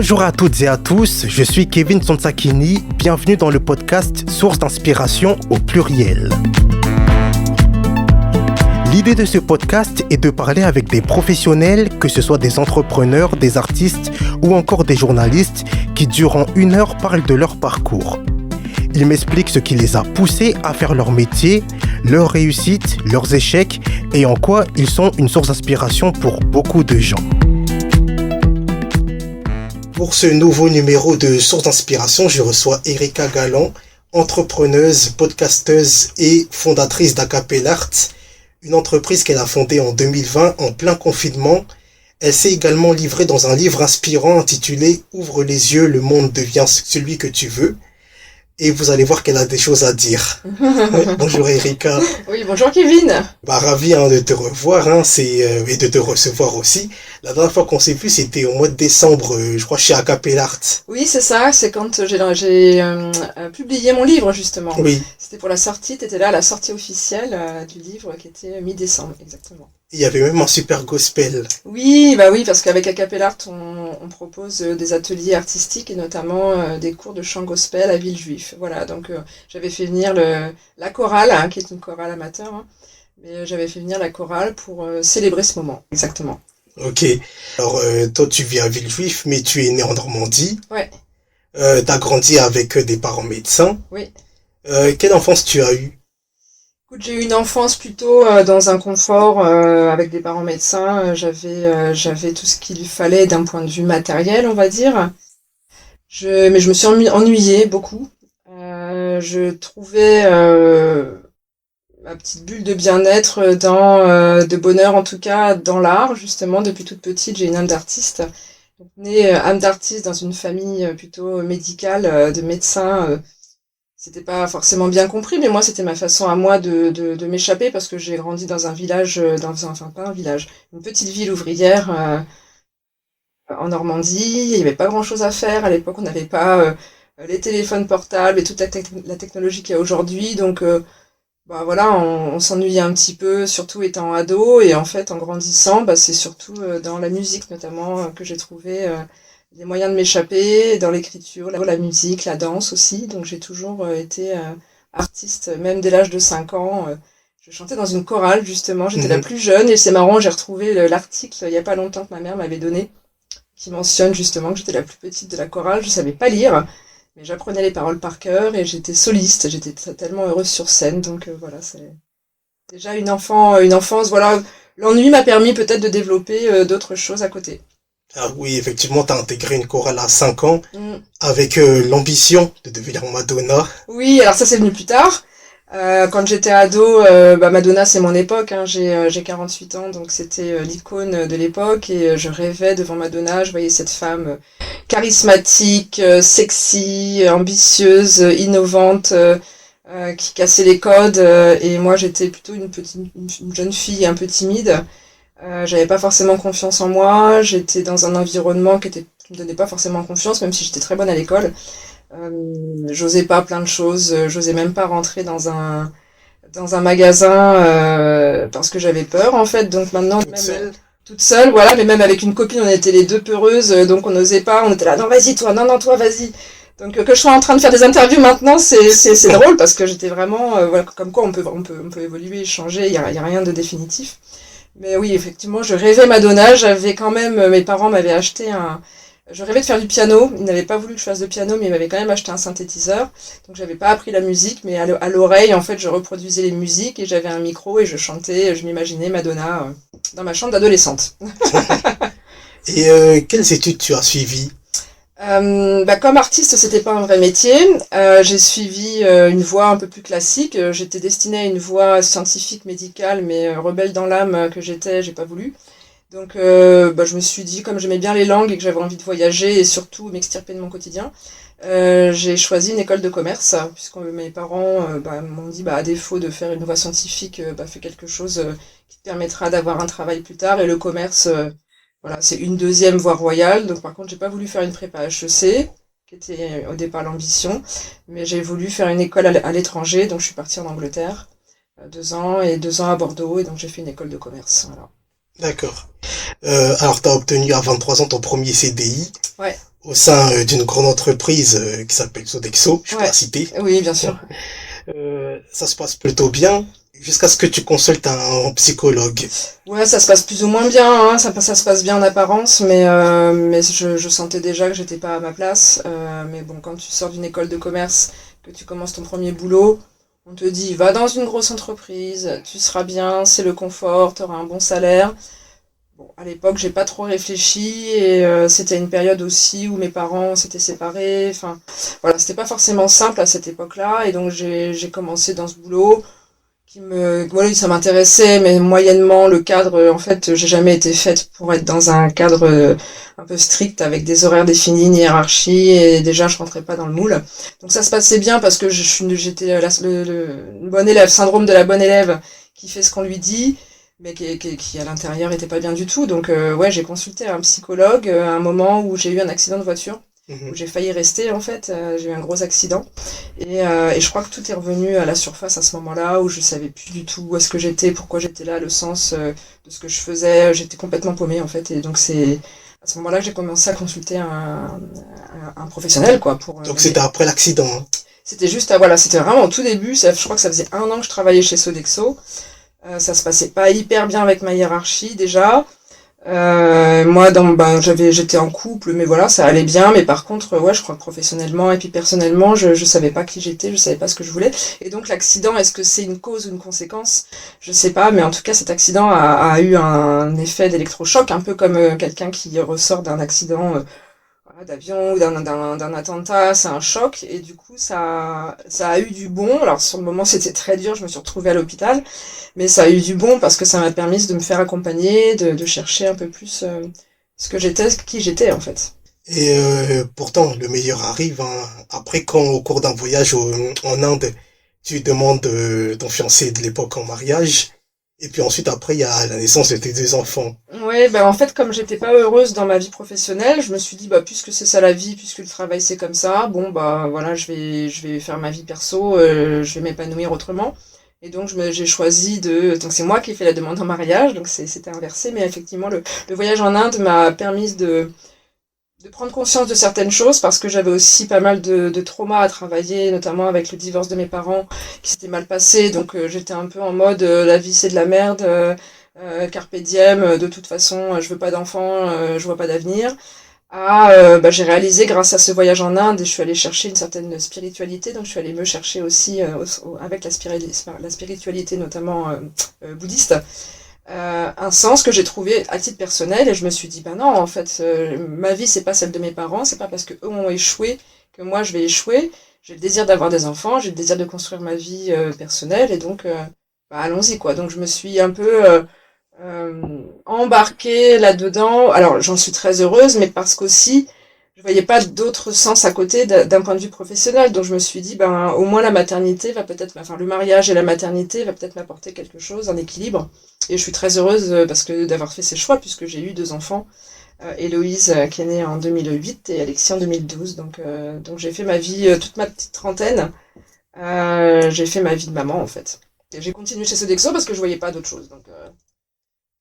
Bonjour à toutes et à tous, je suis Kevin Sonsakini, bienvenue dans le podcast Source d'inspiration au pluriel. L'idée de ce podcast est de parler avec des professionnels, que ce soit des entrepreneurs, des artistes ou encore des journalistes qui durant 1 heure parlent de leur parcours. Ils m'expliquent ce qui les a poussés à faire leur métier, leurs réussites, leurs échecs et en quoi ils sont une source d'inspiration pour beaucoup de gens. Pour ce nouveau numéro de Source d'inspiration, je reçois Erika Galland, entrepreneuse, podcasteuse et fondatrice d'Acapella Art, une entreprise qu'elle a fondée en 2020 en plein confinement. Elle s'est également livrée dans un livre inspirant intitulé « Ouvre les yeux, le monde devient celui que tu veux ». Et vous allez voir qu'elle a des choses à dire. Bonjour Erika. Oui, bonjour Kevin. Ravi de te revoir et de te recevoir aussi. La dernière fois qu'on s'est vu, c'était au mois de décembre, je crois, chez Acapella Art. Oui, c'est ça, c'est quand j'ai publié mon livre justement. Oui. C'était pour la sortie, tu étais là à la sortie officielle du livre qui était mi-décembre, exactement. Il y avait même un super gospel. Oui, parce qu'avec Acapella Art, on propose des ateliers artistiques et notamment des cours de chant gospel à Villejuif. Voilà, donc j'avais fait venir la chorale, qui est une chorale amateur, mais j'avais fait venir la chorale pour célébrer ce moment, exactement. Ok, alors toi tu vis à Villejuif, mais tu es né en Normandie. Ouais. T'as grandi avec des parents médecins. Oui. Quelle enfance tu as eue? J'ai eu une enfance plutôt dans un confort avec des parents médecins. J'avais tout ce qu'il fallait d'un point de vue matériel, on va dire. Mais je me suis ennuyée beaucoup. Je trouvais ma petite bulle de bien-être de bonheur en tout cas dans l'art, justement. Depuis toute petite, j'ai une âme d'artiste. Donc, née âme d'artiste dans une famille plutôt médicale, de médecins. C'était pas forcément bien compris, mais moi, c'était ma façon à moi de m'échapper parce que j'ai grandi dans un village, pas un village, une petite ville ouvrière en Normandie. Il y avait pas grand-chose à faire. À l'époque, on n'avait pas les téléphones portables et toute la technologie qu'il y a aujourd'hui. Donc, on s'ennuyait un petit peu, surtout étant ado. Et en fait, en grandissant, c'est surtout dans la musique notamment que j'ai trouvé des moyens de m'échapper, dans l'écriture, la musique, la danse aussi. Donc j'ai toujours été artiste, même dès l'âge de 5 ans. Je chantais dans une chorale, justement. J'étais la plus jeune et c'est marrant, j'ai retrouvé l'article il y a pas longtemps que ma mère m'avait donné, qui mentionne justement que j'étais la plus petite de la chorale. Je savais pas lire, mais j'apprenais les paroles par cœur et j'étais soliste. J'étais tellement heureuse sur scène. Donc voilà, c'est déjà une enfance. Voilà, l'ennui m'a permis peut-être de développer d'autres choses à côté. Ah oui, effectivement, tu as intégré une chorale à 5 ans avec l'ambition de devenir Madonna. Oui, alors ça c'est venu plus tard. Quand j'étais ado, Madonna c'est mon époque, j'ai 48 ans, donc c'était l'icône de l'époque et je rêvais devant Madonna. Je voyais cette femme charismatique, sexy, ambitieuse, innovante, qui cassait les codes et moi j'étais plutôt une jeune fille un peu timide. J'avais pas forcément confiance en moi, j'étais dans un environnement qui me donnait pas forcément confiance, même si j'étais très bonne à l'école. J'osais pas plein de choses, j'osais même pas rentrer dans un magasin parce que j'avais peur en fait. Donc maintenant, toute seule, voilà, mais même avec une copine, on était les deux peureuses, donc on n'osait pas, on était là, non vas-y toi, non toi vas-y. Donc que je sois en train de faire des interviews maintenant, c'est drôle parce que j'étais vraiment, comme quoi on peut évoluer, changer, il y a rien de définitif. Mais oui, effectivement, je rêvais Madonna. J'avais quand même, mes parents m'avaient acheté je rêvais de faire du piano. Ils n'avaient pas voulu que je fasse de piano, mais ils m'avaient quand même acheté un synthétiseur. Donc j'avais pas appris la musique, mais à l'oreille, en fait, je reproduisais les musiques et j'avais un micro et je chantais, je m'imaginais Madonna dans ma chambre d'adolescente. Et quelles études tu as suivies? Comme artiste, c'était pas un vrai métier. J'ai suivi une voie un peu plus classique. J'étais destinée à une voie scientifique, médicale, mais rebelle dans l'âme que j'étais, j'ai pas voulu. Donc, je me suis dit, comme j'aimais bien les langues et que j'avais envie de voyager et surtout m'extirper de mon quotidien, j'ai choisi une école de commerce, puisque mes parents m'ont dit, à défaut de faire une voie scientifique, fais quelque chose qui te permettra d'avoir un travail plus tard. Et le commerce, voilà, c'est une deuxième voie royale. Donc par contre, j'ai pas voulu faire une prépa HEC, qui était au départ l'ambition, mais j'ai voulu faire une école à l'étranger. Donc je suis partie en Angleterre 2 ans et 2 ans à Bordeaux, et donc j'ai fait une école de commerce. Voilà. D'accord. Alors tu as obtenu à 23 ans ton premier CDI. Ouais. au sein d'une grande entreprise qui s'appelle Sodexo, je peux Ouais, la citer. oui, bien sûr. Ça se passe plutôt bien jusqu'à ce que tu consultes un psychologue. Ouais, ça se passe plus ou moins bien, hein. Ça se passe bien en apparence, mais je sentais déjà que j'étais pas à ma place. Mais bon, quand tu sors d'une école de commerce, que tu commences ton premier boulot, on te dit, va dans une grosse entreprise, tu seras bien, c'est le confort, tu auras un bon salaire. Bon, à l'époque, j'ai pas trop réfléchi et c'était une période aussi où mes parents s'étaient séparés. Enfin, voilà, c'était pas forcément simple à cette époque-là et donc j'ai commencé dans ce boulot voilà, ça m'intéressait, mais moyennement le cadre. En fait, j'ai jamais été faite pour être dans un cadre un peu strict avec des horaires définis, une hiérarchie et déjà je rentrais pas dans le moule. Donc ça se passait bien parce que j'étais une bonne élève, syndrome de la bonne élève qui fait ce qu'on lui dit, mais qui à l'intérieur était pas bien du tout. Donc ouais, j'ai consulté un psychologue à un moment où j'ai eu un accident de voiture où Mhm. j'ai failli rester en fait. J'ai eu un gros accident et je crois que tout est revenu à la surface à ce moment-là où je savais plus du tout où est-ce que j'étais, pourquoi j'étais là, le sens de ce que je faisais. J'étais complètement paumée en fait et donc c'est à ce moment-là que j'ai commencé à consulter un professionnel quoi pour Donc c'était m'aider. après l'accident, hein. C'était juste voilà, c'était vraiment au tout début. Je crois que ça faisait 1 an que je travaillais chez Sodexo. Ça se passait pas hyper bien avec ma hiérarchie déjà. Moi, j'étais en couple, mais voilà, ça allait bien. Mais par contre, ouais, je crois que professionnellement et puis personnellement, je savais pas qui j'étais, je savais pas ce que je voulais. Et donc, l'accident, est-ce que c'est une cause ou une conséquence? Je sais pas, mais en tout cas, cet accident a eu un effet d'électrochoc, un peu comme quelqu'un qui ressort d'un accident voilà, d'avion ou d'un attentat, c'est un choc. Et du coup, ça a eu du bon. Alors, sur le moment, c'était très dur, je me suis retrouvée à l'hôpital. Mais ça a eu du bon parce que ça m'a permis de me faire accompagner, de chercher un peu plus ce que j'étais, qui j'étais en fait. Et pourtant, le meilleur arrive, hein. Après, quand au cours d'un voyage en Inde, tu demandes ton fiancé de l'époque en mariage, et puis ensuite, après, il y a la naissance de tes deux enfants. Ouais, ben en fait, comme j'étais pas heureuse dans ma vie professionnelle, je me suis dit, bah, puisque c'est ça la vie, puisque le travail c'est comme ça, bon, bah, voilà, je vais faire ma vie perso, je vais m'épanouir autrement. Et donc, j'ai choisi donc c'est moi qui ai fait la demande en mariage, donc c'était inversé, mais effectivement, le voyage en Inde m'a permis de prendre conscience de certaines choses parce que j'avais aussi pas mal de traumas à travailler, notamment avec le divorce de mes parents qui s'était mal passé. Donc j'étais un peu en mode la vie c'est de la merde, carpe diem, de toute façon je veux pas d'enfants, je vois pas d'avenir. J'ai réalisé grâce à ce voyage en Inde et je suis allée chercher une certaine spiritualité, donc je suis allée me chercher aussi avec la spiritualité notamment bouddhiste un sens que j'ai trouvé à titre personnel et je me suis dit bah non en fait ma vie c'est pas celle de mes parents, c'est pas parce que eux ont échoué que moi je vais échouer. J'ai le désir d'avoir des enfants, j'ai le désir de construire ma vie personnelle et donc bah, allons-y quoi. Donc je me suis un peu embarquée là-dedans. Alors j'en suis très heureuse mais parce qu'aussi je voyais pas d'autre sens à côté d'un point de vue professionnel. Donc je me suis dit ben au moins la maternité va peut-être enfin le mariage et la maternité va peut-être m'apporter quelque chose, un équilibre. Et je suis très heureuse parce que d'avoir fait ces choix, puisque j'ai eu 2 enfants, Héloïse qui est née en 2008 et Alexis en 2012. Donc j'ai fait ma vie, toute ma petite trentaine, j'ai fait ma vie de maman en fait. Et j'ai continué chez Sodexo parce que je voyais pas d'autre chose.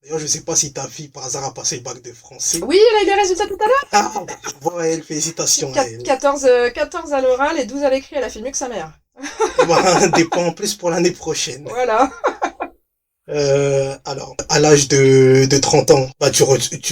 D'ailleurs, je sais pas si ta fille, par hasard, a passé le bac de français. Oui, elle a eu les résultats tout à l'heure. Ah, bon, elle, félicitations à elle. 14 à l'oral et 12 à l'écrit, elle a fait mieux que sa mère. Eh ben, des points en plus pour l'année prochaine. Voilà. Alors, à l'âge de 30 ans, bah, tu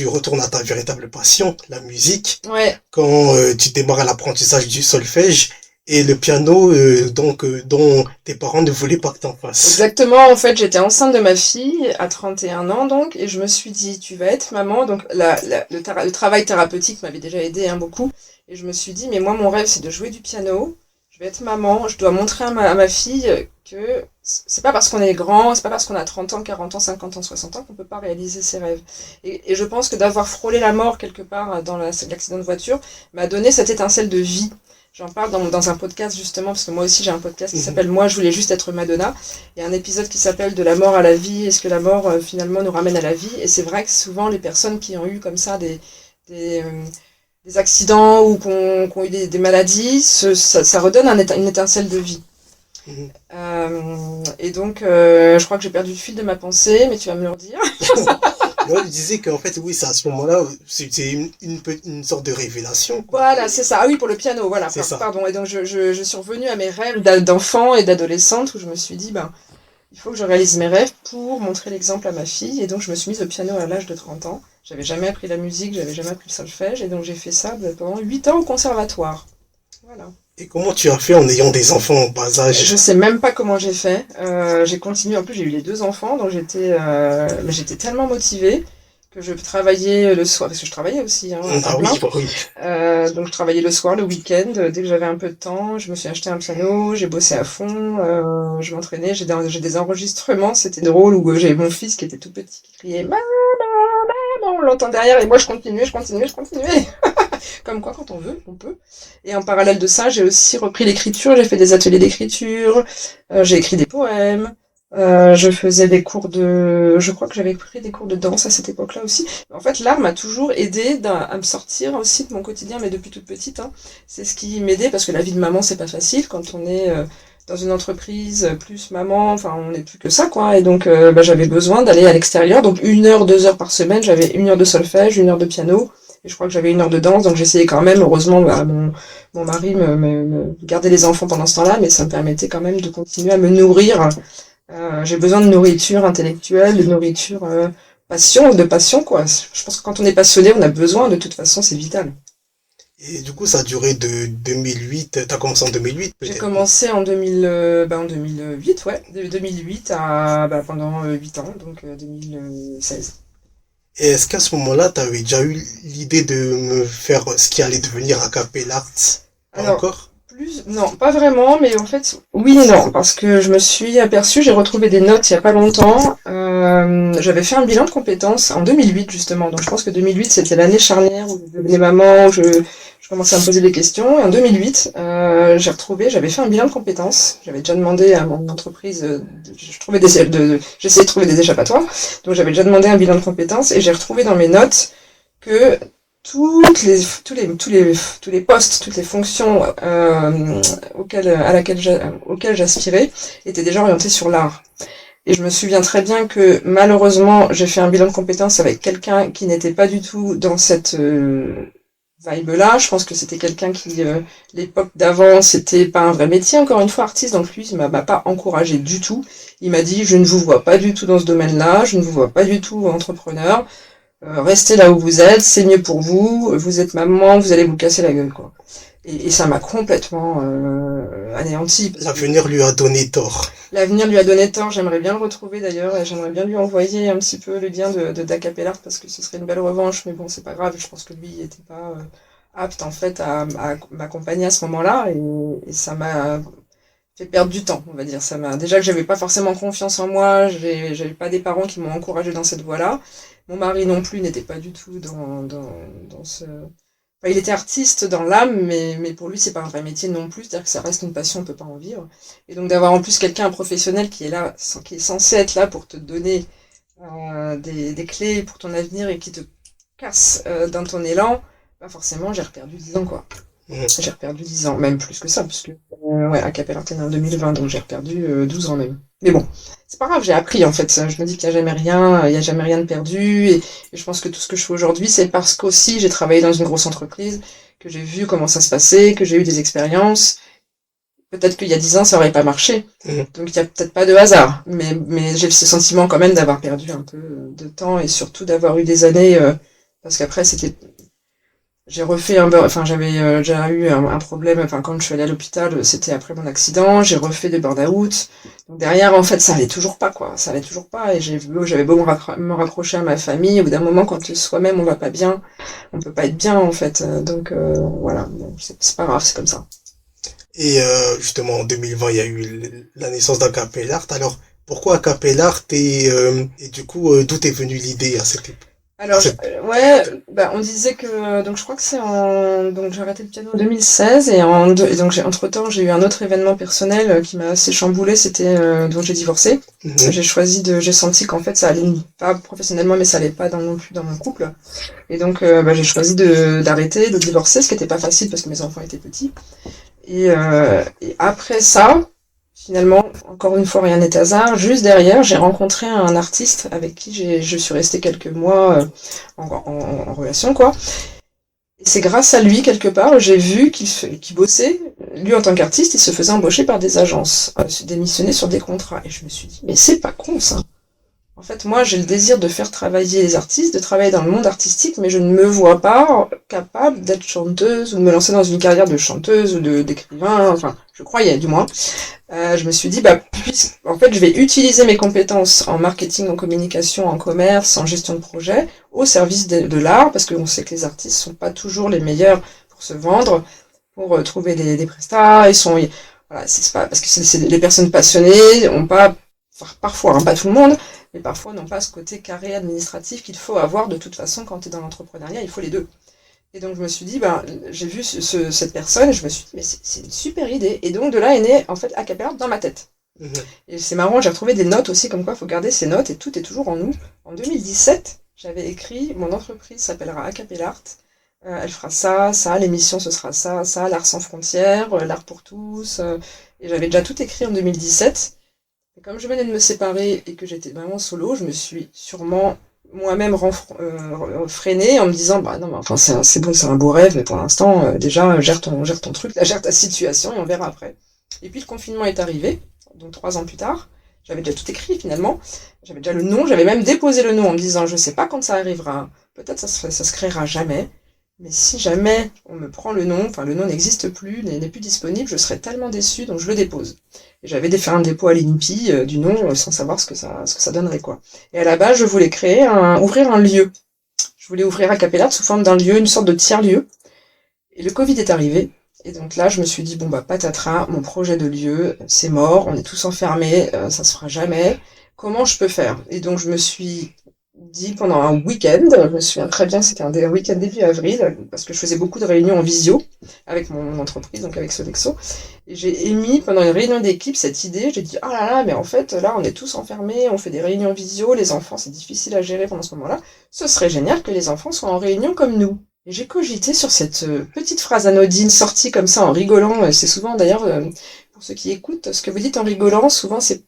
retournes à ta véritable passion, la musique, Ouais. quand tu démarres l'apprentissage du solfège et le piano, dont tes parents ne voulaient pas que t'en fasses. Exactement, en fait, j'étais enceinte de ma fille à 31 ans donc, et je me suis dit, tu vas être maman, donc le travail thérapeutique m'avait déjà aidé hein, beaucoup, et je me suis dit, mais moi mon rêve c'est de jouer du piano, je vais être maman, je dois montrer à ma fille que c'est pas parce qu'on est grand, c'est pas parce qu'on a 30 ans, 40 ans, 50 ans, 60 ans qu'on peut pas réaliser ses rêves. Et je pense que d'avoir frôlé la mort quelque part dans l'accident de voiture m'a donné cette étincelle de vie. J'en parle dans un podcast justement, parce que moi aussi j'ai un podcast qui Mhm. s'appelle Moi je voulais juste être Madonna. Il y a un épisode qui s'appelle De la mort à la vie, est-ce que la mort finalement nous ramène à la vie? Et c'est vrai que souvent les personnes qui ont eu comme ça des, euh, des accidents ou qui ont eu des maladies, ça redonne une étincelle de vie. Mhm. Et donc je crois que j'ai perdu le fil de ma pensée, mais tu vas me le redire. Non, je disais qu'en fait, oui, c'est à ce moment-là, c'est une sorte de révélation, quoi. Voilà, c'est ça. Ah oui, pour le piano, voilà, C'est ça. pardon. Et donc je suis revenue à mes rêves d'enfant et d'adolescente où je me suis dit, ben, il faut que je réalise mes rêves pour montrer l'exemple à ma fille. Et donc je me suis mise au piano à l'âge de 30 ans. J'avais jamais appris la musique, j'avais jamais appris le solfège. Et donc j'ai fait ça pendant 8 ans au conservatoire. Voilà. Et comment tu as fait en ayant des enfants en bas Je âge? sais même pas comment j'ai fait. J'ai continué. En plus, j'ai eu les deux enfants, donc mais j'étais tellement motivée que je travaillais le soir, parce que je travaillais aussi, hein, à temps Ah oui, plein. bah oui. Donc je travaillais le soir, le week-end, dès que j'avais un peu de temps, je me suis acheté un piano, j'ai bossé à fond, je m'entraînais, j'ai des enregistrements, c'était drôle, où j'ai mon fils qui était tout petit qui criait maman, maman, on l'entend derrière, et moi je continuais, je continuais, je continuais. Comme quoi, quand on veut, on peut. Et en parallèle de ça, j'ai aussi repris l'écriture, j'ai fait des ateliers d'écriture, j'ai écrit des poèmes, je faisais des cours je crois que j'avais pris des cours de danse à cette époque-là aussi. En fait, l'art m'a toujours aidé à me sortir aussi de mon quotidien, mais depuis toute petite, hein. C'est ce qui m'aidait, parce que la vie de maman, c'est pas facile quand on est dans une entreprise, plus maman, enfin, on n'est plus que ça, quoi. Et donc, j'avais besoin d'aller à l'extérieur. Donc, 1 heure, 2 heures par semaine, j'avais 1 heure de solfège, 1 heure de piano. Et je crois que j'avais 1 heure de danse, donc j'essayais quand même, heureusement, mon mari me gardait les enfants pendant ce temps-là, mais ça me permettait quand même de continuer à me nourrir. J'ai besoin de nourriture intellectuelle, de nourriture de passion, quoi. Je pense que quand on est passionné, on a besoin, de toute façon, c'est vital. Et du coup, ça a duré de 2008. T'as commencé en 2008, J'ai peut-être. commencé en 2008, ouais, de 2008 pendant 8 ans, donc 2016. Et est-ce qu'à ce moment-là, t'avais déjà eu l'idée de me faire ce qui allait devenir a cappella art? Pas Alors, encore? non, pas vraiment, mais en fait, oui et non, parce que je me suis aperçue, j'ai retrouvé des notes il y a pas longtemps. J'avais fait un bilan de compétences en 2008 justement, donc je pense que 2008 c'était l'année charnière où je devenais maman, où je commençais à me poser des questions. Et en 2008, j'avais fait un bilan de compétences. J'avais déjà demandé à mon entreprise, j'essayais de trouver des échappatoires, donc j'avais déjà demandé un bilan de compétences et j'ai retrouvé dans mes notes que tous les postes, toutes les fonctions auxquelles j'aspirais étaient déjà orientées sur l'art. Et je me souviens très bien que malheureusement, j'ai fait un bilan de compétences avec quelqu'un qui n'était pas du tout dans cette vibe-là. Je pense que c'était quelqu'un qui, l'époque d'avant, c'était pas un vrai métier, encore une fois, artiste. Donc lui, il m'a pas encouragé du tout. Il m'a dit, je ne vous vois pas du tout dans ce domaine-là, je ne vous vois pas du tout entrepreneur. Restez là où vous êtes, c'est mieux pour vous, vous êtes maman, vous allez vous casser la gueule, quoi. Et ça m'a complètement anéanti, parce que L'avenir lui a donné tort. l'avenir lui a donné tort, j'aimerais bien le retrouver d'ailleurs, et j'aimerais bien lui envoyer un petit peu le lien d'Acapellart, parce que ce serait une belle revanche, mais bon, c'est pas grave, je pense que lui il était pas apte en fait à m'accompagner à ce moment-là, et ça m'a fait perdre du temps, on va dire. Déjà que j'avais pas forcément confiance en moi, j'avais pas des parents qui m'ont encouragé dans cette voie-là. Mon mari non plus n'était pas du tout dans ce. Enfin, il était artiste dans l'âme, mais pour lui c'est pas un vrai métier non plus, c'est-à-dire que ça reste une passion, on peut pas en vivre. Et donc d'avoir en plus quelqu'un, un professionnel qui est là, qui est censé être là pour te donner des clés pour ton avenir et qui te casse dans ton élan, bah forcément j'ai reperdu 10 ans, quoi. Mhm. J'ai reperdu 10 ans, même plus que ça, parce que ouais, à Capella en 2020, donc j'ai reperdu 12 ans même. Mais bon, c'est pas grave, j'ai appris en fait. Je me dis qu'il n'y a jamais rien, il y a jamais rien de perdu, et je pense que tout ce que je fais aujourd'hui, c'est parce qu'aussi j'ai travaillé dans une grosse entreprise, que j'ai vu comment ça se passait, que j'ai eu des expériences. Peut-être qu'il y a 10 ans, ça aurait pas marché. Mhm. Donc il y a peut-être pas de hasard, mais j'ai ce sentiment quand même d'avoir perdu un peu de temps et surtout d'avoir eu des années, parce qu'après j'ai refait enfin j'avais déjà eu un problème, enfin quand je suis allée à l'hôpital, c'était après mon accident, j'ai refait des burn-out. Donc derrière en fait ça allait toujours pas, quoi, ça allait toujours pas, et j'avais beau me raccrocher à ma famille, au bout d'un moment quand soi-même on va pas bien, on peut pas être bien en fait. Donc voilà, bon, c'est pas grave, c'est comme ça. Et justement, en 2020, il y a eu la naissance d'Acapella Art. Alors, pourquoi Acapella Art et du coup, d'où est venue l'idée à cette époque? Alors, ouais, bah, on disait que, donc je crois que donc j'ai arrêté le piano en 2016 et donc entre-temps j'ai eu un autre événement personnel qui m'a assez chamboulé, c'était donc j'ai divorcé. Mhm. J'ai senti qu'en fait ça allait pas professionnellement, mais ça allait pas non plus dans mon couple. Et donc j'ai choisi d'arrêter, de divorcer, ce qui était pas facile parce que mes enfants étaient petits. Et après ça, Finalement, encore une fois, rien n'est hasard. Juste derrière, j'ai rencontré un artiste avec qui je suis restée quelques mois en relation, quoi. Et c'est grâce à lui, quelque part, j'ai vu qu'il bossait. Lui, en tant qu'artiste, il se faisait embaucher par des agences, se démissionner sur des contrats. Et je me suis dit, mais c'est pas con, ça. En fait, moi, j'ai le désir de faire travailler les artistes, de travailler dans le monde artistique, mais je ne me vois pas capable d'être chanteuse ou de me lancer dans une carrière de chanteuse ou d'écrivain. Enfin, je croyais, du moins. Je me suis dit, en fait, je vais utiliser mes compétences en marketing, en communication, en commerce, en gestion de projet, au service de l'art, parce qu'on sait que les artistes sont pas toujours les meilleurs pour se vendre, pour trouver des prestats. Voilà, c'est pas, parce que les personnes passionnées ont pas, enfin, parfois, hein, pas tout le monde, mais parfois n'ont pas ce côté carré administratif qu'il faut avoir de toute façon quand tu es dans l'entrepreneuriat, il faut les deux. Et donc je me suis dit, j'ai vu cette personne et je me suis dit, mais c'est une super idée. Et donc de là est né, en fait, Acapella dans ma tête. Mmh. Et c'est marrant, j'ai retrouvé des notes aussi, comme quoi il faut garder ces notes et tout est toujours en nous. En 2017, j'avais écrit, mon entreprise s'appellera Acapella Art. Elle fera ça, l'émission ce sera ça, l'art sans frontières, l'art pour tous. Et j'avais déjà tout écrit en 2017. Et comme je venais de me séparer et que j'étais vraiment solo, je me suis sûrement moi-même freinée en me disant non mais enfin c'est bon, c'est un beau rêve, mais pour l'instant déjà gère ton truc, là, gère ta situation et on verra après. Et puis le confinement est arrivé, donc 3 ans plus tard, j'avais déjà tout écrit finalement, j'avais déjà le nom, j'avais même déposé le nom en me disant je sais pas quand ça arrivera, peut-être ça se créera jamais, mais si jamais on me prend le nom, enfin le nom n'existe plus, n'est plus disponible, je serais tellement déçue, donc je le dépose. Et j'avais fait un dépôt à l'INPI du nom sans savoir ce que ça donnerait, quoi. Et à la base, je voulais ouvrir un lieu. Je voulais ouvrir Acapella Art sous forme d'un lieu, une sorte de tiers-lieu. Et le Covid est arrivé. Et donc là, je me suis dit, patatras, mon projet de lieu, c'est mort, on est tous enfermés, ça se fera jamais. Comment je peux faire? Et donc je me suis dit pendant un week-end, je me souviens très bien, c'était un week-end début avril, parce que je faisais beaucoup de réunions en visio avec mon entreprise, donc avec Sodexo, et j'ai émis pendant une réunion d'équipe cette idée, j'ai dit ah là là, mais en fait là on est tous enfermés, on fait des réunions visio, les enfants c'est difficile à gérer pendant ce moment-là, ce serait génial que les enfants soient en réunion comme nous. Et j'ai cogité sur cette petite phrase anodine sortie comme ça en rigolant, c'est souvent d'ailleurs, pour ceux qui écoutent, ce que vous dites en rigolant, souvent c'est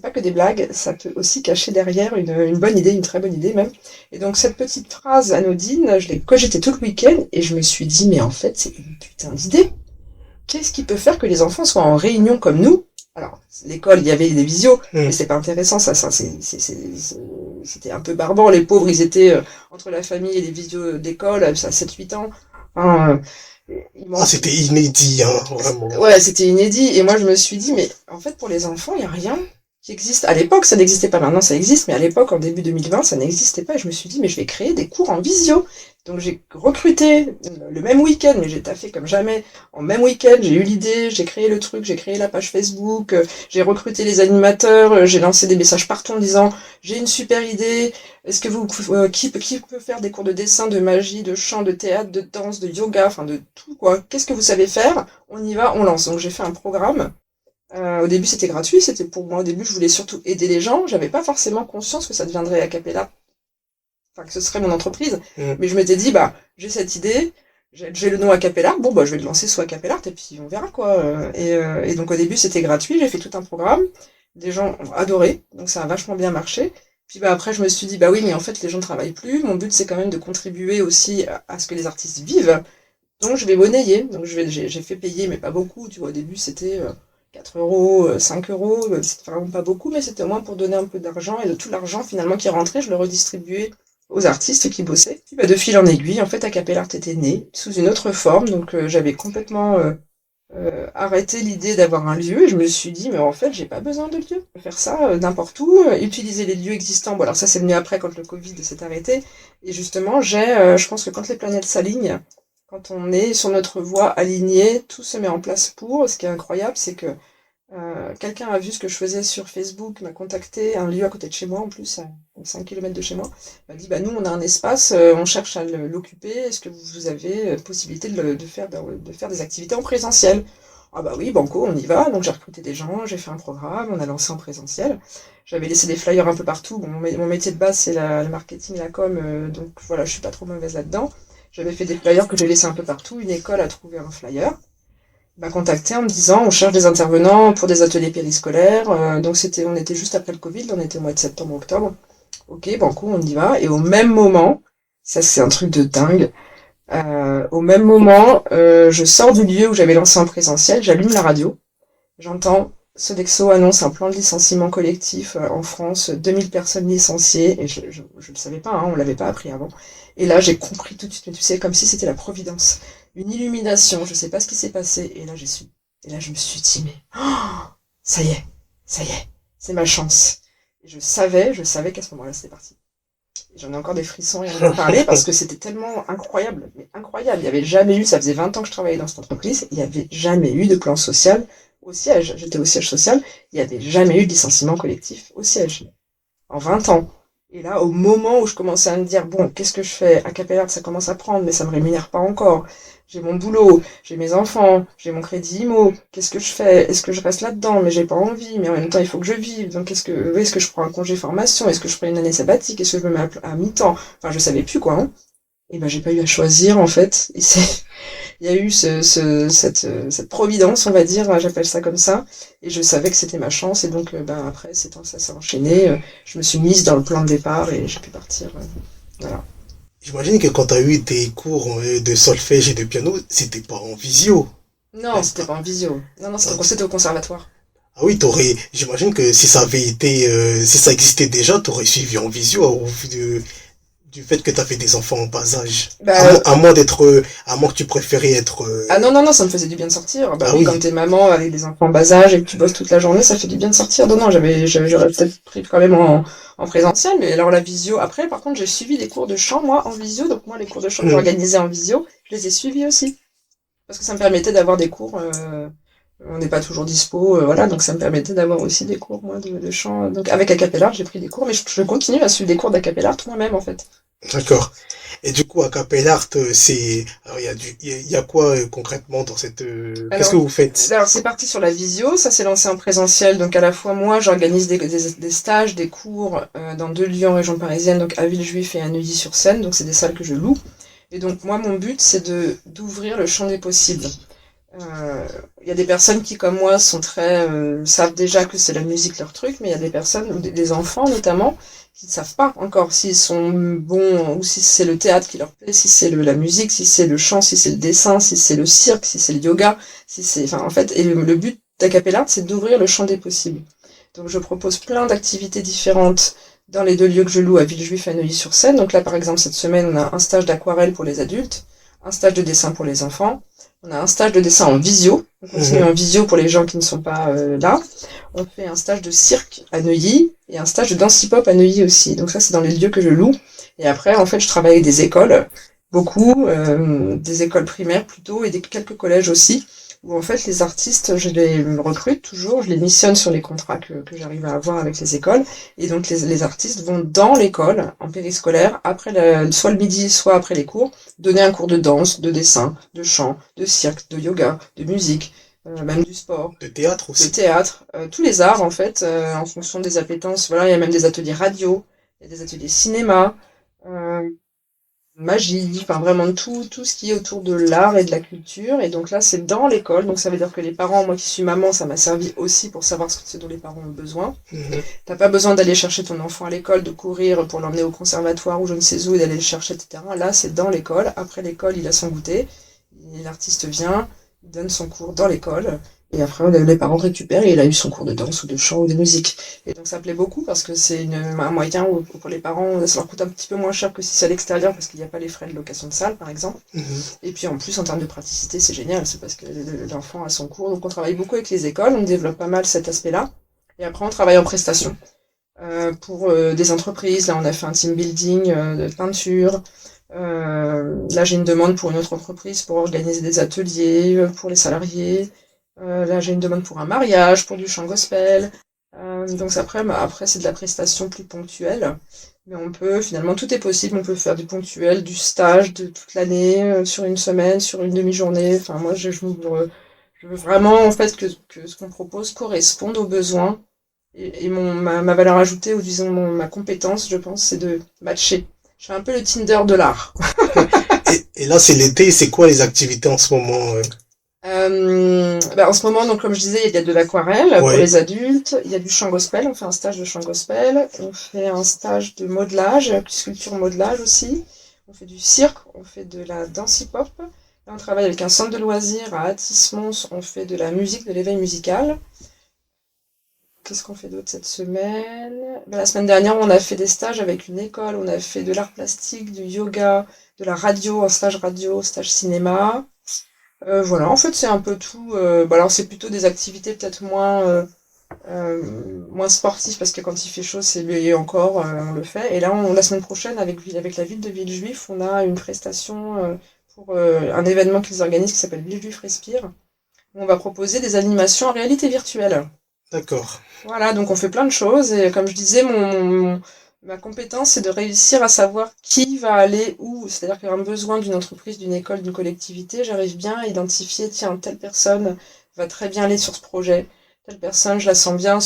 pas que des blagues, ça peut aussi cacher derrière une bonne idée, une très bonne idée même. Et donc cette petite phrase anodine, je l'ai cogitée tout le week-end et je me suis dit, mais en fait, c'est une putain d'idée. Qu'est-ce qui peut faire que les enfants soient en réunion comme nous? Alors, l'école, il y avait des visios, mais c'est pas intéressant, c'était un peu barbant, les pauvres, ils étaient entre la famille et les visios d'école, à 7-8 ans. Enfin, c'était inédit, hein, vraiment. Ouais, c'était inédit. Et moi, je me suis dit, mais en fait, pour les enfants, il y a rien qui existe. À l'époque, ça n'existait pas. Maintenant, ça existe. Mais à l'époque, en début 2020, ça n'existait pas. Et je me suis dit, mais je vais créer des cours en visio. Donc, j'ai recruté le même week-end, mais j'ai taffé comme jamais. En même week-end, j'ai eu l'idée, j'ai créé le truc, j'ai créé la page Facebook, j'ai recruté les animateurs, j'ai lancé des messages partout en disant, j'ai une super idée. Est-ce que qui peut faire des cours de dessin, de magie, de chant, de théâtre, de danse, de yoga, enfin de tout, quoi. Qu'est-ce que vous savez faire? On y va, on lance. Donc, j'ai fait un programme. Au début, c'était gratuit, c'était pour moi. Au début, je voulais surtout aider les gens. J'avais pas forcément conscience que ça deviendrait Acapella, enfin que ce serait mon entreprise. Mais je m'étais dit, j'ai cette idée, j'ai le nom Acapella, je vais le lancer sous Acapella et puis on verra, quoi. Et donc au début, c'était gratuit. J'ai fait tout un programme. Les gens ont adoré, donc ça a vachement bien marché. Puis après, je me suis dit, oui, mais en fait, les gens ne travaillent plus. Mon but, c'est quand même de contribuer aussi à ce que les artistes vivent. Donc je vais monnayer. Donc j'ai fait payer, mais pas beaucoup. Tu vois, au début, c'était 4 euros, 5 euros, c'était vraiment pas beaucoup, mais c'était au moins pour donner un peu d'argent, et de tout l'argent finalement qui rentrait, je le redistribuais aux artistes qui bossaient. Puis de fil en aiguille, en fait, Acapella Art était né, sous une autre forme, donc j'avais complètement arrêté l'idée d'avoir un lieu, et je me suis dit, mais en fait, j'ai pas besoin de lieu. Je peux faire ça n'importe où, utiliser les lieux existants. Bon, alors ça, c'est venu après, quand le Covid s'est arrêté, et justement, je pense que quand les planètes s'alignent, quand on est sur notre voie alignée, tout se met en place pour. Ce qui est incroyable, c'est que quelqu'un a vu ce que je faisais sur Facebook, m'a contacté, un lieu à côté de chez moi, en plus, à 5 km de chez moi, m'a dit, nous, on a un espace, on cherche à l'occuper, est-ce que vous avez possibilité de faire des activités en présentiel? Ah oui, banco, on y va. Donc j'ai recruté des gens, j'ai fait un programme, on a lancé en présentiel. J'avais laissé des flyers un peu partout. Bon, mon métier de base, c'est le marketing, la com, donc voilà, je suis pas trop mauvaise là-dedans. J'avais fait des flyers que j'ai laissés un peu partout. Une école a trouvé un flyer. m'a contacté en me disant, on cherche des intervenants pour des ateliers périscolaires. Donc on était juste après le Covid, on était au mois de septembre-octobre. Ok, banco, on y va. Et au même moment, ça c'est un truc de dingue. Au même moment, je sors du lieu où j'avais lancé en présentiel, j'allume la radio, j'entends Sodexo annonce un plan de licenciement collectif en France, 2000 personnes licenciées, et je le savais pas, hein, on l'avait pas appris avant. Et là, j'ai compris tout de suite, mais tu sais, comme si c'était la providence, une illumination, je sais pas ce qui s'est passé, et là j'y suis. Et là, je me suis dit, mais ça y est, c'est ma chance. Et je savais qu'à ce moment-là, c'était parti. J'en ai encore des frissons rien de parler parce que c'était tellement incroyable, mais incroyable. Il n'y avait jamais eu, ça faisait 20 ans que je travaillais dans cette entreprise, il n'y avait jamais eu de plan social au siège. J'étais au siège social, il n'y avait jamais eu de licenciement collectif au siège. En 20 ans. Et là, au moment où je commençais à me dire, bon, qu'est-ce que je fais? À Capellart, ça commence à prendre, mais ça me rémunère pas encore. J'ai mon boulot, j'ai mes enfants, j'ai mon crédit IMO. Qu'est-ce que je fais? Est-ce que je reste là-dedans? Mais j'ai pas envie, mais en même temps, il faut que je vive. Donc, est-ce que je prends un congé formation? Est-ce que je prends une année sabbatique? Est-ce que je me mets à mi-temps? Enfin, je savais plus, quoi, hein. Et ben, j'ai pas eu à choisir, en fait. Et il y a eu cette providence, on va dire, j'appelle ça comme ça, et je savais que c'était ma chance, et donc après, ça s'est enchaîné, je me suis mise dans le plan de départ, et j'ai pu partir, voilà. J'imagine que quand tu as eu tes cours de solfège et de piano, c'était pas en visio. Non, c'était pas en visio, non, c'était au conservatoire. Ah oui, j'imagine que si ça avait été, si ça existait déjà, t'aurais suivi en visio au vu du fait que t'avais des enfants en bas âge. À moins que tu préférais être. Ah non, non, non, ça me faisait du bien de sortir. Bah Ah oui, oui. quand t'es maman avec des enfants en bas âge et que tu bosses toute la journée, ça fait du bien de sortir. Non, non, j'aurais peut-être pris quand même en présentiel, mais alors la visio. Après, par contre, j'ai suivi des cours de chant, moi, en visio. Donc moi, les cours de chant que j'organisais en visio, je les ai suivis aussi. Parce que ça me permettait d'avoir des cours, on n'est pas toujours dispo, voilà, donc ça me permettait d'avoir aussi des cours, moi, de chant. Donc avec Acapellart, j'ai pris des cours, mais je continue à suivre des cours d'Acapellart moi-même, en fait. D'accord. Et du coup, à Capellart, alors il y a quoi concrètement dans cette, qu'est-ce que Alors, vous faites? alors c'est parti sur la visio, ça s'est lancé en présentiel, donc à la fois moi j'organise des stages, des cours dans 2 lieux en région parisienne, donc à Villejuif et à Neuilly-sur-Seine, donc c'est des salles que je loue. Et donc moi mon but c'est d'ouvrir le champ des possibles. Il y a des personnes qui comme moi sont savent déjà que c'est la musique leur truc, mais il y a des personnes, ou des enfants notamment, qui ne savent pas encore s'ils sont bons, ou si c'est le théâtre qui leur plaît, si c'est la musique, si c'est le chant, si c'est le dessin, si c'est le cirque, si c'est le yoga, enfin en fait, et le but d'Acapellart, c'est d'ouvrir le champ des possibles. Donc je propose plein d'activités différentes dans les 2 lieux que je loue à Villejuif et à Neuilly-sur-Seine. Donc là par exemple cette semaine on a un stage d'aquarelle pour les adultes, un stage de dessin pour les enfants. On a un stage de dessin en visio. On continue en visio pour les gens qui ne sont pas là. On fait un stage de cirque à Neuilly et un stage de danse hip-hop à Neuilly aussi. Donc ça, c'est dans les lieux que je loue. Et après, en fait, je travaille avec des écoles, beaucoup, des écoles primaires plutôt, et quelques collèges aussi, où en fait, les artistes, je les recrute toujours, je les missionne sur les contrats que j'arrive à avoir avec les écoles. Et donc, les artistes vont dans l'école, en périscolaire, soit le midi, soit après les cours, donner un cours de danse, de dessin, de chant, de cirque, de yoga, de musique, même du sport. De théâtre aussi. De théâtre, tous les arts en fait, en fonction des appétences. Voilà, il y a même des ateliers radio, il y a des ateliers cinéma, magie, enfin vraiment tout ce qui est autour de l'art et de la culture. Et donc là, c'est dans l'école, donc ça veut dire que les parents, moi qui suis maman, ça m'a servi aussi pour savoir ce dont les parents ont besoin. T'as pas besoin d'aller chercher ton enfant à l'école, de courir pour l'emmener au conservatoire ou je ne sais où et d'aller le chercher, etc. Là, c'est dans l'école. Après l'école, il a son goûter. Et l'artiste vient, il donne son cours dans l'école. Et après, les parents récupèrent et il a eu son cours de danse ou de chant ou de musique. Et donc ça plaît beaucoup parce que c'est un moyen où pour les parents, ça leur coûte un petit peu moins cher que si c'est à l'extérieur parce qu'il n'y a pas les frais de location de salle, par exemple. Et puis en plus, en termes de praticité, c'est génial. C'est parce que l'enfant a son cours. Donc on travaille beaucoup avec les écoles, on développe pas mal cet aspect-là. Et après, on travaille en prestation. Pour des entreprises, là on a fait un team building de peinture. Là j'ai une demande pour une autre entreprise pour organiser des ateliers pour les salariés. Là j'ai une demande pour un mariage, pour du chant gospel. Donc après c'est de la prestation plus ponctuelle. Mais finalement tout est possible, on peut faire du ponctuel, du stage de toute l'année, sur une semaine, sur une demi-journée. Enfin moi je veux vraiment en fait que ce qu'on propose corresponde aux besoins. Et ma valeur ajoutée, ou disons ma compétence, je pense, c'est de matcher. Je suis un peu le Tinder de l'art. Et là, c'est l'été, c'est quoi les activités en ce moment En ce moment, donc, comme je disais, il y a de l'aquarelle pour Ouais, les adultes, il y a du chant gospel, on fait un stage de chant gospel, on fait un stage de modelage, sculpture modelage aussi, on fait du cirque, on fait de la danse hip-hop. Là, on travaille avec un centre de loisirs à Athis-Mons, on fait de la musique, de l'éveil musical. Qu'est-ce qu'on fait d'autre cette semaine? La semaine dernière, on a fait des stages avec une école, on a fait de l'art plastique, du yoga, de la radio, un stage radio, stage cinéma. Voilà, en fait, c'est un peu tout. Alors, c'est plutôt des activités peut-être moins sportives, parce que quand il fait chaud, c'est mieux et encore, on le fait. Et là, la semaine prochaine, avec la ville de Villejuif, on a une prestation pour un événement qu'ils organisent qui s'appelle Villejuif Respire, où on va proposer des animations en réalité virtuelle. d'accord. Voilà, donc on fait plein de choses et comme je disais, ma compétence c'est de réussir à savoir qui va aller où. C'est-à-dire qu'il y a un besoin d'une entreprise, d'une école, d'une collectivité, j'arrive bien à identifier, tiens, telle personne va très bien aller sur ce projet, telle personne, je la sens bien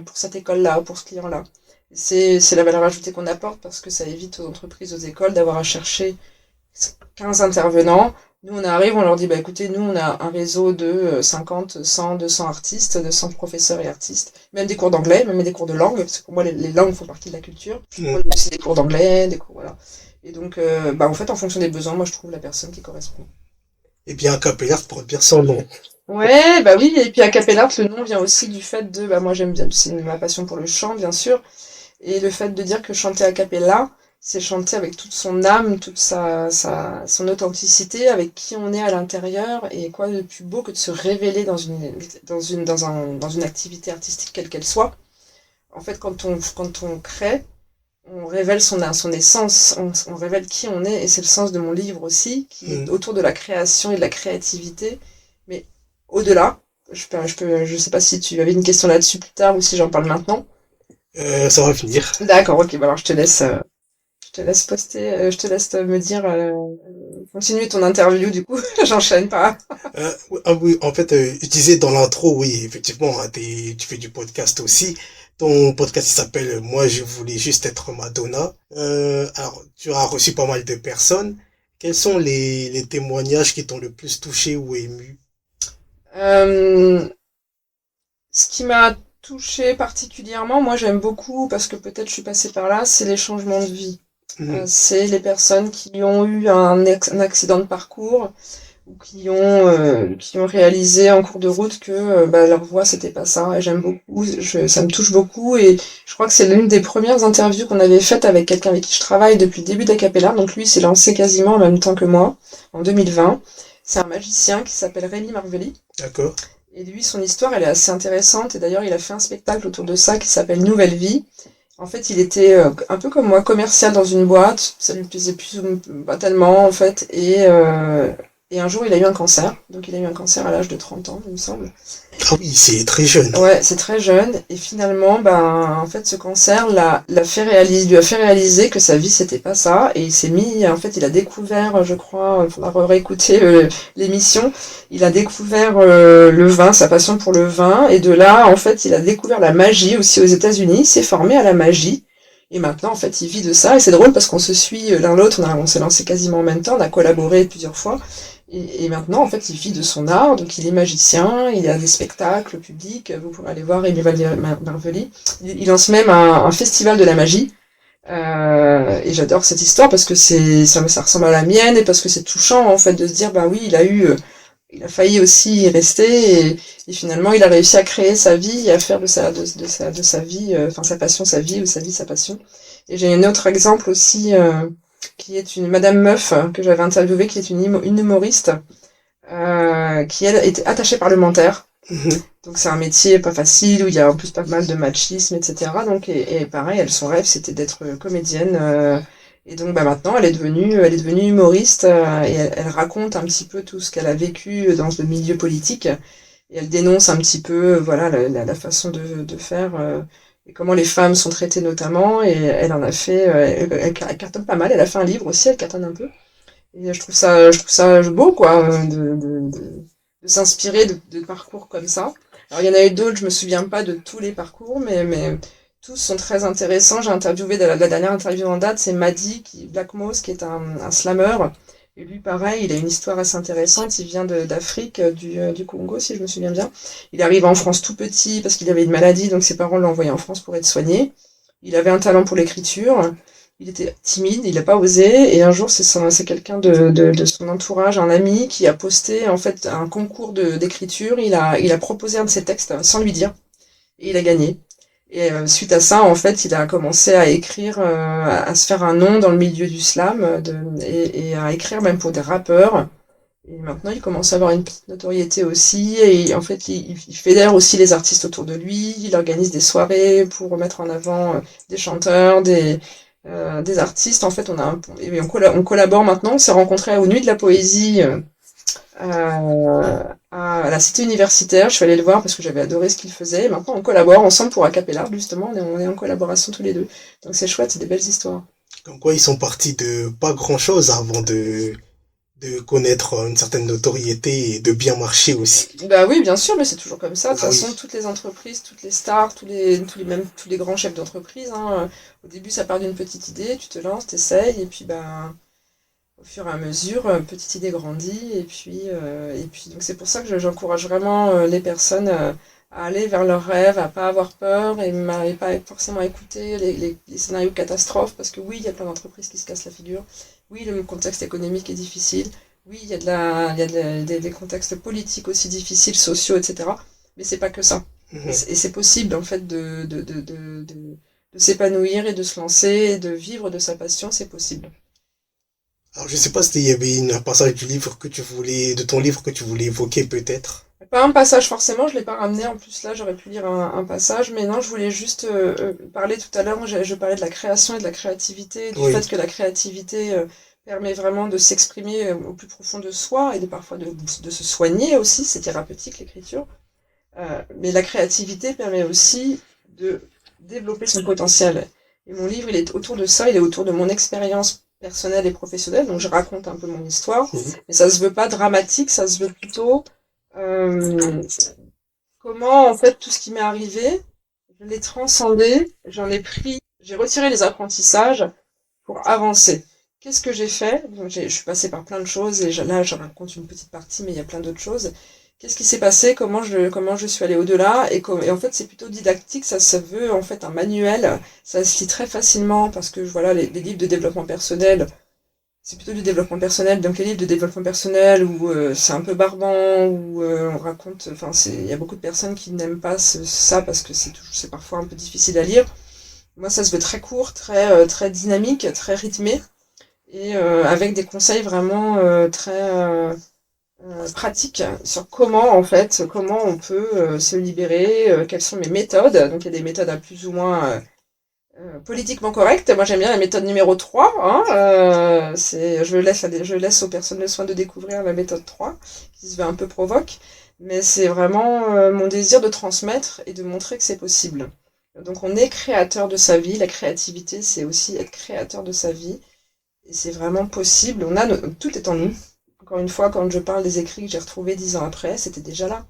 pour cette école-là, pour ce client-là. C'est la valeur ajoutée qu'on apporte parce que ça évite aux entreprises, aux écoles d'avoir à chercher 15 intervenants. Nous, on arrive, on leur dit, bah écoutez, nous, on a un réseau de 50, 100, 200 artistes, 200 professeurs et artistes, même des cours d'anglais, même des cours de langue, parce que pour moi, les langues font partie de la culture. On Mm. a aussi des cours d'anglais, des cours, voilà. Et donc, en fait, en fonction des besoins, moi, je trouve la personne qui correspond. Eh bien, Capellart porte bien son nom. Ouais, bah oui, et puis à Capellart, le nom vient aussi du fait de, moi j'aime bien, c'est ma passion pour le chant, bien sûr, et le fait de dire que chanter a cappella, c'est chanter avec toute son âme, toute son authenticité, avec qui on est à l'intérieur, et quoi de plus beau que de se révéler dans une activité artistique quelle qu'elle soit. En fait, quand on crée, on révèle son essence, on révèle qui on est, et c'est le sens de mon livre aussi, qui est Mm. autour de la création et de la créativité, mais au-delà. Je sais pas si tu avais une question là-dessus plus tard ou si j'en parle maintenant. Ça va venir. D'accord, ok, alors je te laisse poster, je te laisse me dire, continuer ton interview du coup, j'enchaîne pas. Ah oui, en fait, je disais dans l'intro, oui, effectivement, hein, tu fais du podcast aussi. Ton podcast, il s'appelle Moi, je voulais juste être Madonna. Alors, tu as reçu pas mal de personnes. Quels sont les témoignages qui t'ont le plus touché ou ému? Euh, Ce qui m'a touchée particulièrement, moi j'aime beaucoup, parce que peut-être je suis passée par là, c'est les changements de vie. Mhm. C'est les personnes qui ont eu un accident de parcours ou qui ont réalisé en cours de route que leur voix c'était pas ça. Et j'aime beaucoup, ça me touche beaucoup et je crois que c'est l'une des premières interviews qu'on avait faites avec quelqu'un avec qui je travaille depuis le début d'Acapella. Donc lui s'est lancé quasiment en même temps que moi, en 2020. C'est un magicien qui s'appelle Rémi Marvelly. D'accord. Et lui, son histoire, elle est assez intéressante. Et d'ailleurs, il a fait un spectacle autour de ça qui s'appelle Nouvelle Vie. En fait, il était un peu comme moi, commercial dans une boîte. Ça lui plaisait plus pas tellement, en fait. Et un jour, il a eu un cancer. Donc, il a eu un cancer à l'âge de 30 ans, il me semble. Ah oui, c'est très jeune. Ouais, c'est très jeune. Et finalement, en fait, ce cancer lui a fait réaliser que sa vie, c'était pas ça. Et il s'est mis, en fait, il a découvert, je crois, il faudra réécouter l'émission. Il a découvert le vin, sa passion pour le vin. Et de là, en fait, il a découvert la magie aussi aux États-Unis. Il s'est formé à la magie. Et maintenant, en fait, il vit de ça. Et c'est drôle parce qu'on se suit l'un l'autre. On s'est lancé quasiment en même temps. On a collaboré plusieurs fois. Et maintenant, en fait, il vit de son art, donc il est magicien, il a des spectacles publics, vous pourrez aller voir Rémi Marvelly. Il lance même un festival de la magie, et j'adore cette histoire parce que ça ressemble à la mienne et parce que c'est touchant, en fait, de se dire, bah oui, il a failli aussi y rester et finalement, il a réussi à créer sa vie et à faire de sa vie, enfin, sa passion, sa vie ou sa vie, sa passion. Et j'ai un autre exemple aussi, qui est une Madame Meuf que j'avais interviewée, qui est une humoriste qui elle était attachée parlementaire. Mhm. Donc c'est un métier pas facile où il y a en plus pas mal de machisme, etc. Donc et pareil, son rêve c'était d'être comédienne. Et donc maintenant elle est devenue humoriste et elle raconte un petit peu tout ce qu'elle a vécu dans le milieu politique et elle dénonce un petit peu voilà la façon de faire. Et comment les femmes sont traitées notamment, et elle en a fait, elle cartonne pas mal, elle a fait un livre aussi, elle cartonne un peu. Et je trouve ça beau, quoi, de s'inspirer de parcours comme ça. Alors il y en a eu d'autres, je me souviens pas de tous les parcours, mais tous sont très intéressants. J'ai interviewé, la dernière interview en date, c'est Maddy, Black Moss, qui est un slammer, Et lui, pareil, il a une histoire assez intéressante. Il vient d'Afrique, du Congo, si je me souviens bien. Il arrive en France tout petit parce qu'il avait une maladie, donc ses parents l'ont envoyé en France pour être soigné. Il avait un talent pour l'écriture. Il était timide, il n'a pas osé. Et un jour, c'est quelqu'un de son entourage, un ami, qui a posté en fait un concours d'écriture. Il a proposé un de ses textes sans lui dire. Et il a gagné. Et suite à ça, en fait, il a commencé à écrire, à se faire un nom dans le milieu du slam, et à écrire même pour des rappeurs. Et maintenant, il commence à avoir une petite notoriété aussi. Et en fait, il fédère aussi les artistes autour de lui. Il organise des soirées pour mettre en avant des chanteurs, des artistes. En fait, on collabore maintenant. On s'est rencontrés aux Nuits de la Poésie, à la cité universitaire. Je suis allée le voir parce que j'avais adoré ce qu'il faisait. Et maintenant, on collabore ensemble pour Acapella, justement. On est en collaboration tous les deux. Donc c'est chouette, c'est des belles histoires. Comme quoi, ils sont partis de pas grand-chose avant de connaître une certaine notoriété et de bien marcher aussi. Bah oui, bien sûr, mais c'est toujours comme ça. De toute Ah façon, oui. toutes les entreprises, toutes les stars, tous les grands chefs d'entreprise, hein, au début, ça part d'une petite idée, tu te lances, t'essayes, et puis bah, au fur et à mesure, petite idée grandit, et puis donc c'est pour ça que j'encourage vraiment les personnes à aller vers leurs rêves, à pas avoir peur et pas forcément écouter les scénarios catastrophes, parce que oui, il y a plein d'entreprises qui se cassent la figure, oui, le contexte économique est difficile, oui, il y a des contextes politiques aussi difficiles, sociaux, etc. Mais c'est pas que ça. Et Mhm. c'est possible en fait de s'épanouir et de se lancer et de vivre de sa passion, c'est possible. Alors, je sais pas s'il y avait un passage du livre que tu voulais, de ton livre que tu voulais évoquer peut-être. Pas un passage forcément, je l'ai pas ramené. En plus là, j'aurais pu lire un passage, mais non, je voulais juste parler tout à l'heure. Je parlais de la création et de la créativité, du Oui. fait que la créativité permet vraiment de s'exprimer au plus profond de soi et parfois de se soigner aussi. C'est thérapeutique l'écriture. Mais la créativité permet aussi de développer son potentiel. Et mon livre, il est autour de ça. Il est autour de mon expérience personnelle et professionnelle. Donc je raconte un peu mon histoire, Mhm. mais ça se veut pas dramatique, ça se veut plutôt euh, comment, en fait, tout ce qui m'est arrivé, je l'ai transcendé, j'en ai pris, j'ai retiré les apprentissages pour avancer. Qu'est-ce que j'ai fait? Donc, je suis passée par plein de choses et là, j'en raconte une petite partie, mais il y a plein d'autres choses. Qu'est-ce qui s'est passé? Comment je suis allée au-delà? Et en fait, c'est plutôt didactique, ça se veut en fait un manuel. Ça se lit très facilement parce que voilà, les livres de développement personnel, c'est plutôt du développement personnel. Donc les livres de développement personnel où c'est un peu barbant, où on raconte, enfin il y a beaucoup de personnes qui n'aiment pas ça parce que c'est parfois un peu difficile à lire. Moi ça se veut très court, très dynamique, très rythmé et avec des conseils vraiment très pratiques sur comment on peut se libérer, quelles sont mes méthodes. Donc il y a des méthodes à plus ou moins politiquement correcte. Moi, j'aime bien la méthode numéro 3. Hein, je laisse aux personnes le soin de découvrir la méthode 3, qui se veut un peu provoque. Mais c'est vraiment mon désir de transmettre et de montrer que c'est possible. Donc, on est créateur de sa vie. La créativité, c'est aussi être créateur de sa vie. Et c'est vraiment possible. Tout est en nous. Encore une fois, quand je parle des écrits que j'ai retrouvés 10 ans après, c'était déjà là.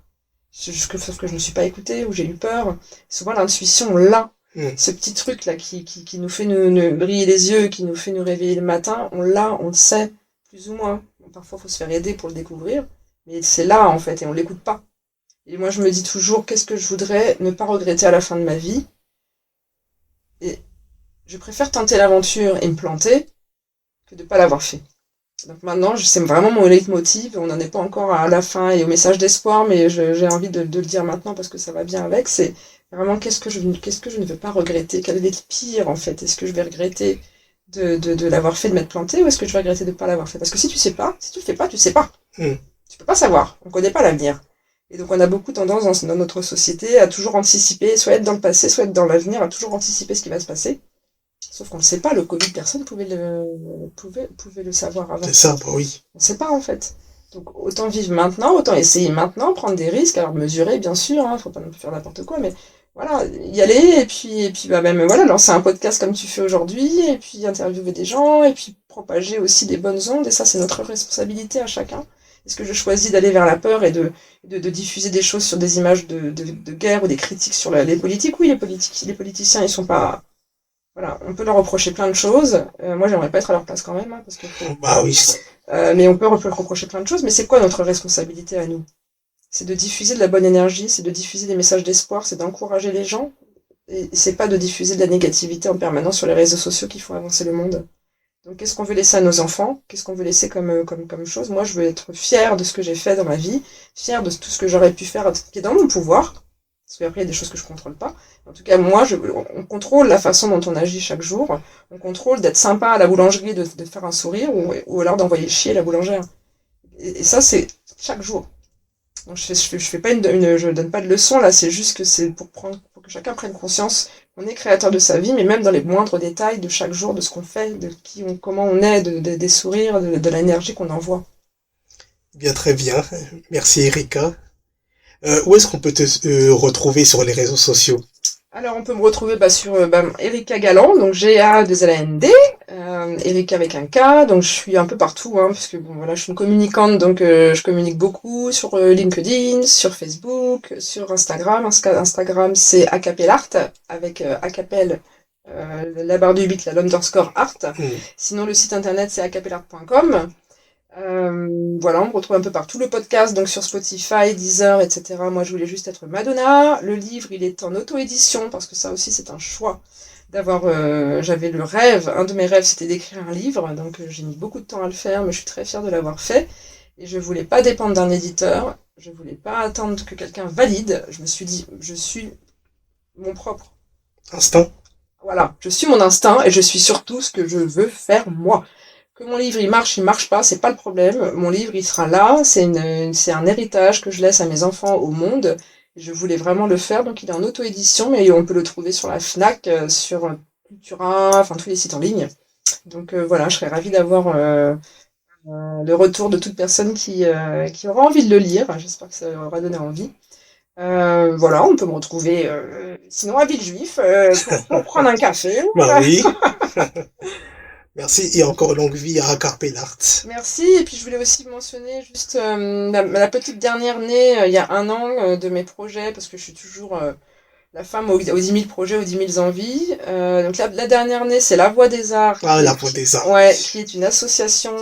Sauf que je ne me suis pas écoutée ou j'ai eu peur. Souvent, l'intuition, on l'a. Mhm. Ce petit truc là qui nous fait nous briller les yeux, qui nous fait nous réveiller le matin, on l'a, on le sait, plus ou moins. Bon, parfois, il faut se faire aider pour le découvrir, mais c'est là en fait, et on l'écoute pas. Et moi, je me dis toujours, qu'est-ce que je voudrais ne pas regretter à la fin de ma vie? Et je préfère tenter l'aventure et me planter que de pas l'avoir fait. Donc maintenant, c'est vraiment mon leitmotiv. On n'en est pas encore à la fin et au message d'espoir, mais j'ai envie de le dire maintenant parce que ça va bien avec. C'est vraiment qu'est-ce que je ne veux pas regretter? Quel est le pire en fait? Est-ce que je vais regretter de l'avoir fait, de m'être planté, ou est-ce que je vais regretter de ne pas l'avoir fait? Parce que si tu sais pas, si tu le fais pas, tu sais pas. Mhm. Tu peux pas savoir. On connaît pas l'avenir. Et donc on a beaucoup tendance dans notre société à toujours anticiper, soit être dans le passé, soit être dans l'avenir, à toujours anticiper ce qui va se passer. Sauf qu'on ne sait pas, le Covid, personne pouvait le savoir avant. C'est ça, bah oui. On ne sait pas en fait. Donc autant vivre maintenant, autant essayer maintenant, prendre des risques, alors mesurer bien sûr, hein, faut pas non plus faire n'importe quoi, mais voilà, y aller, et puis bah, même voilà, lancer un podcast comme tu fais aujourd'hui, et puis interviewer des gens, et puis propager aussi des bonnes ondes, et ça c'est notre responsabilité à chacun. Est-ce que je choisis d'aller vers la peur et de diffuser des choses sur des images de guerre ou des critiques sur les politiques? Oui, les politiciens, ils sont pas Voilà, on peut leur reprocher plein de choses. Moi, j'aimerais pas être à leur place quand même, hein, parce que Bah oui. mais on peut reprocher plein de choses. Mais c'est quoi notre responsabilité à nous? C'est de diffuser de la bonne énergie, c'est de diffuser des messages d'espoir, c'est d'encourager les gens. Et c'est pas de diffuser de la négativité en permanence sur les réseaux sociaux qui font avancer le monde. Donc, qu'est-ce qu'on veut laisser à nos enfants? Qu'est-ce qu'on veut laisser comme chose? Moi, je veux être fière de ce que j'ai fait dans ma vie, fière de tout ce que j'aurais pu faire qui est dans mon pouvoir. Parce qu'après, il y a des choses que je contrôle pas. En tout cas, moi, on contrôle la façon dont on agit chaque jour. On contrôle d'être sympa à la boulangerie, de faire un sourire, ou alors d'envoyer chier la boulangère. Et ça, c'est chaque jour. Donc, je fais pas je donne pas de leçon, là. C'est juste que c'est pour que chacun prenne conscience qu'on est créateur de sa vie, mais même dans les moindres détails de chaque jour, de ce qu'on fait, comment on est, des sourires, de l'énergie qu'on envoie. Bien, très bien. Merci Erika. Où est-ce qu'on peut te retrouver sur les réseaux sociaux? Alors, on peut me retrouver sur Erika Galland, donc G-A-2-L-A-N-D, Erika avec un K, donc je suis un peu partout, hein, parce que bon, voilà, je suis une communicante, donc je communique beaucoup sur LinkedIn, sur Facebook, sur Instagram. Instagram, c'est Acapellart, avec Acapel, la barre du 8, l'underscore art. Sinon, le site internet, c'est acapellart.com. Voilà, on me retrouve un peu partout. Le podcast, donc sur Spotify, Deezer, etc. Moi, je voulais juste être Madonna. Le livre, il est en auto-édition, parce que ça aussi, c'est un choix j'avais le rêve, un de mes rêves, c'était d'écrire un livre, donc j'ai mis beaucoup de temps à le faire, mais je suis très fière de l'avoir fait. Et je voulais pas dépendre d'un éditeur, je voulais pas attendre que quelqu'un valide. Je me suis dit, je suis mon propre instinct. Voilà, je suis mon instinct et je suis surtout ce que je veux faire moi. Que mon livre il marche pas, c'est pas le problème. Mon livre il sera là, c'est un héritage que je laisse à mes enfants au monde. Je voulais vraiment le faire, donc il est en auto-édition, mais on peut le trouver sur la Fnac, sur Cultura, enfin tous les sites en ligne. Donc voilà, je serais ravie d'avoir le retour de toute personne qui aura envie de le lire. J'espère que ça aura donné envie. Voilà, on peut me retrouver sinon à Villejuif pour prendre un café. Bah oui. Merci et encore longue vie à Acapellart. Merci. Et puis je voulais aussi mentionner juste la petite dernière née il y a un an de mes projets, parce que je suis toujours la femme aux 10 000 projets, aux 10 000 envies. Donc la dernière née, c'est La Voix des Arts. Ah, La Voix des Arts. Ouais, qui est une association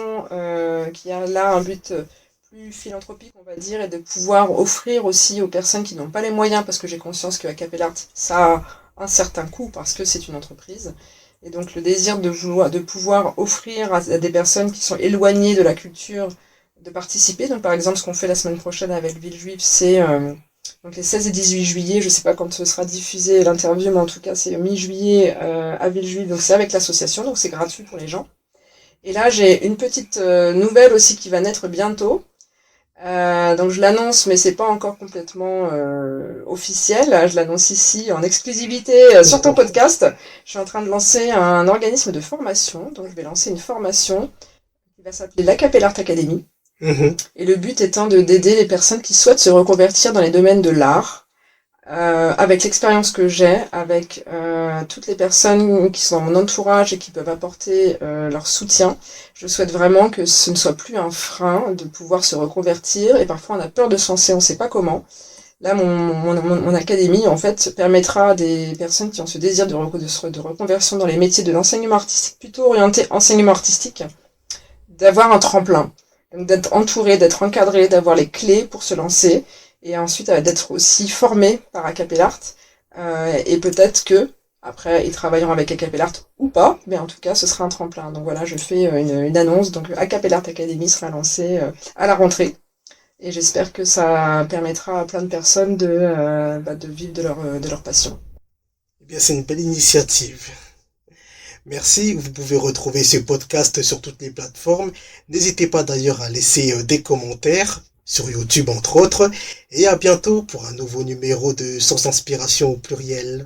qui a là un but plus philanthropique, on va dire, et de pouvoir offrir aussi aux personnes qui n'ont pas les moyens, parce que j'ai conscience que Acapellart, ça a un certain coût, parce que c'est une entreprise. Et donc le désir de pouvoir offrir à des personnes qui sont éloignées de la culture de participer. Donc par exemple, ce qu'on fait la semaine prochaine avec Villejuif, c'est donc les 16 et 18 juillet, je sais pas quand ce sera diffusé l'interview, mais en tout cas c'est mi-juillet à Villejuif, donc c'est avec l'association, donc c'est gratuit pour les gens. Et là j'ai une petite nouvelle aussi qui va naître bientôt. Donc je l'annonce, mais c'est pas encore complètement officiel. Je l'annonce ici en exclusivité sur ton podcast. Je suis en train de lancer un organisme de formation, donc je vais lancer une formation qui va s'appeler l'Acapellart Academy. Et le but étant d'aider les personnes qui souhaitent se reconvertir dans les domaines de l'art, avec l'expérience que j'ai, avec toutes les personnes qui sont dans mon entourage et qui peuvent apporter leur soutien. Je souhaite vraiment que ce ne soit plus un frein de pouvoir se reconvertir, et parfois on a peur de se lancer, on ne sait pas comment. Là, mon académie, en fait, permettra à des personnes qui ont ce désir de reconversion dans les métiers de l'enseignement artistique, plutôt orienté enseignement artistique, d'avoir un tremplin. Donc d'être entouré, d'être encadré, d'avoir les clés pour se lancer, et ensuite d'être aussi formé par Acapellart, et peut-être que après ils travailleront avec Acapellart ou pas, mais en tout cas ce sera un tremplin. Donc voilà, je fais une annonce, donc Acapellart Academy sera lancée à la rentrée, et j'espère que ça permettra à plein de personnes de vivre de leur passion. Eh bien, c'est une belle initiative. Merci, vous pouvez retrouver ce podcast sur toutes les plateformes. N'hésitez pas d'ailleurs à laisser des commentaires, sur YouTube entre autres, et à bientôt pour un nouveau numéro de Source Inspiration au pluriel.